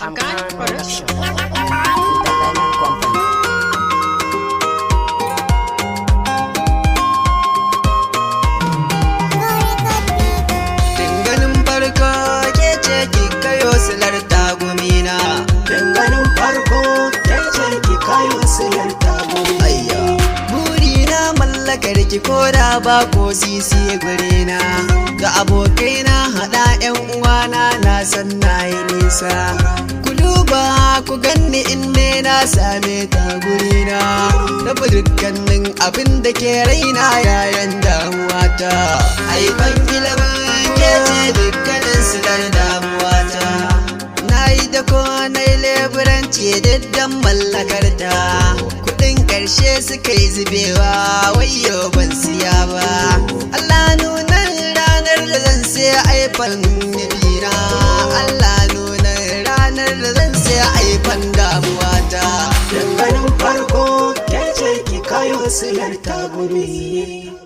Afghan Production. Entertainment Company. Danganin farko ke ce ki kayo silar tagumina. Danganin farko ke ce ki kayo silar tagumina. Ayya, burina mallakar ki koda ba ko sisi gurina. Ga abokaina haɗa 'yan uwana na san na yi nisa. Ku duba ku ganni in ne na same ta gurina. Tafi dukkanin abin da ke raina yayan damuwata. Haifan ilimin ke ce dukkanin silar damuwata. Na yi da ko na yi leburanci diddan mallakarta. Kudin ƙarshe suka yi zubewa wayo ban siya ba. Allah nuna ranar da zan siya aifan nufina. Allah nuna ranar da zan siya aifan damuwata. Danganin farko ke ce ki kayo silar tagumina.